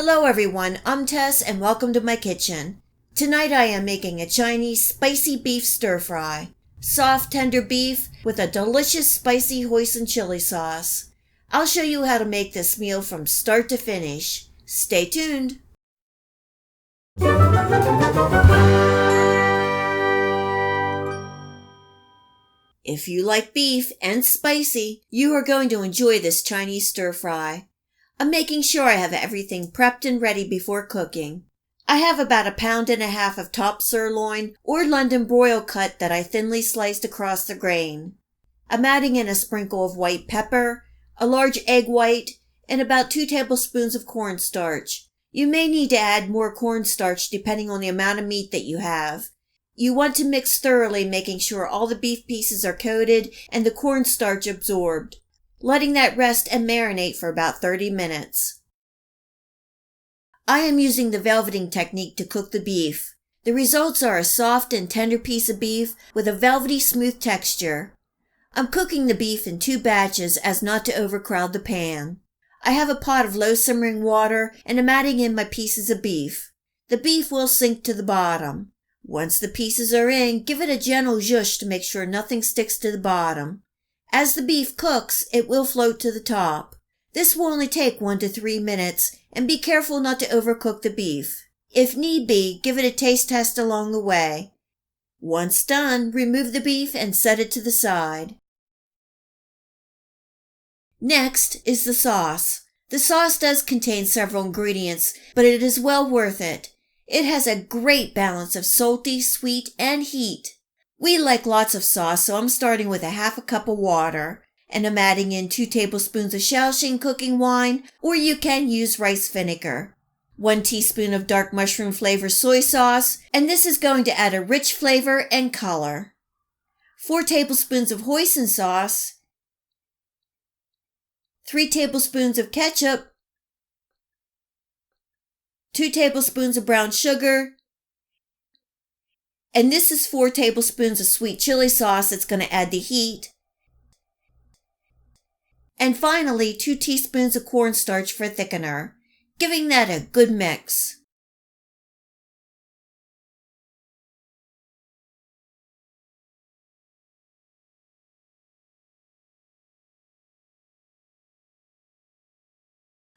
Hello everyone, I'm Tess and welcome to my kitchen. Tonight I am making a Chinese spicy beef stir fry. Soft, tender beef with a delicious spicy hoisin chili sauce. I'll show you how to make this meal from start to finish. Stay tuned. If you like beef and spicy, you are going to enjoy this Chinese stir fry. I'm making sure I have everything prepped and ready before cooking. I have about 1.5 pounds of top sirloin or London broil cut that I thinly sliced across the grain. I'm adding in a sprinkle of white pepper, a large egg white, and about 2 tablespoons of cornstarch. You may need to add more cornstarch depending on the amount of meat that you have. You want to mix thoroughly, making sure all the beef pieces are coated and the cornstarch absorbed. Letting that rest and marinate for about 30 minutes. I am using the velveting technique to cook the beef. The results are a soft and tender piece of beef with a velvety smooth texture. I'm cooking the beef in 2 batches as not to overcrowd the pan. I have a pot of low simmering water and I'm adding in my pieces of beef. The beef will sink to the bottom. Once the pieces are in, give it a gentle zhuzh to make sure nothing sticks to the bottom. As the beef cooks, it will float to the top. This will only take 1 to 3 minutes, and be careful not to overcook the beef. If need be, give it a taste test along the way. Once done, remove the beef and set it to the side. Next is the sauce. The sauce does contain several ingredients, but it is well worth it. It has a great balance of salty, sweet, and heat. We like lots of sauce, so I'm starting with 1/2 cup of water, and I'm adding in 2 tablespoons of Shaoxing cooking wine, or you can use rice vinegar. 1 teaspoon of dark mushroom flavor soy sauce, and this is going to add a rich flavor and color. 4 tablespoons of hoisin sauce, 3 tablespoons of ketchup, 2 tablespoons of brown sugar, and this is 4 tablespoons of sweet chili sauce that's going to add the heat. And finally, 2 teaspoons of cornstarch for thickener, giving that a good mix.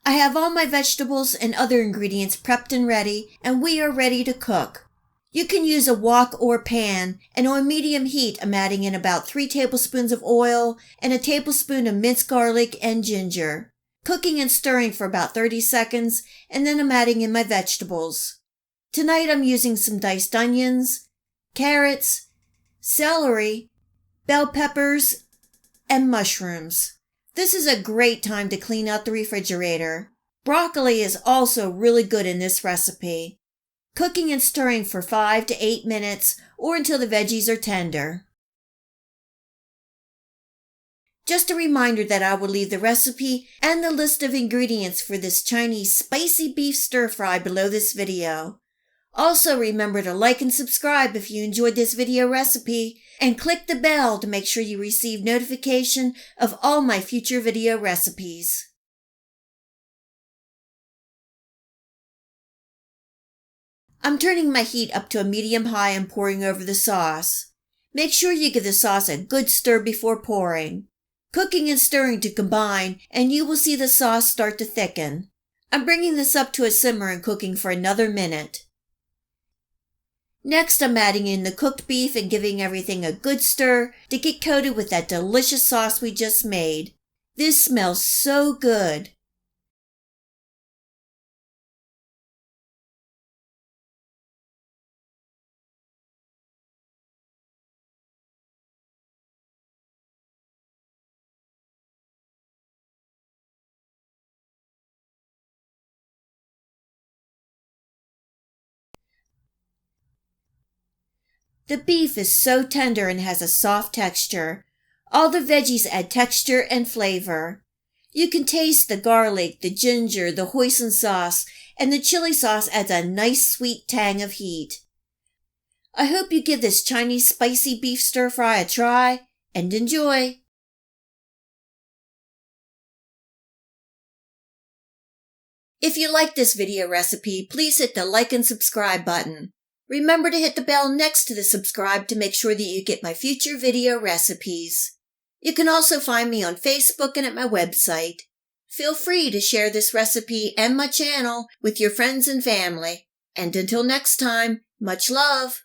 I have all my vegetables and other ingredients prepped and ready, and we are ready to cook. You can use a wok or pan, and on medium heat I'm adding in about 3 tablespoons of oil and a tablespoon of minced garlic and ginger. Cooking and stirring for about 30 seconds, and then I'm adding in my vegetables. Tonight I'm using some diced onions, carrots, celery, bell peppers, and mushrooms. This is a great time to clean out the refrigerator. Broccoli is also really good in this recipe. Cooking and stirring for 5 to 8 minutes or until the veggies are tender. Just a reminder that I will leave the recipe and the list of ingredients for this Chinese spicy beef stir fry below this video. Also remember to like and subscribe if you enjoyed this video recipe, and click the bell to make sure you receive notification of all my future video recipes. I'm turning my heat up to a medium-high and pouring over the sauce. Make sure you give the sauce a good stir before pouring. Cooking and stirring to combine, and you will see the sauce start to thicken. I'm bringing this up to a simmer and cooking for another minute. Next, I'm adding in the cooked beef and giving everything a good stir to get coated with that delicious sauce we just made. This smells so good. The beef is so tender and has a soft texture. All the veggies add texture and flavor. You can taste the garlic, the ginger, the hoisin sauce, and the chili sauce adds a nice sweet tang of heat. I hope you give this Chinese spicy beef stir fry a try and enjoy. If you like this video recipe, please hit the like and subscribe button. Remember to hit the bell next to the subscribe to make sure that you get my future video recipes. You can also find me on Facebook and at my website. Feel free to share this recipe and my channel with your friends and family. And until next time, much love!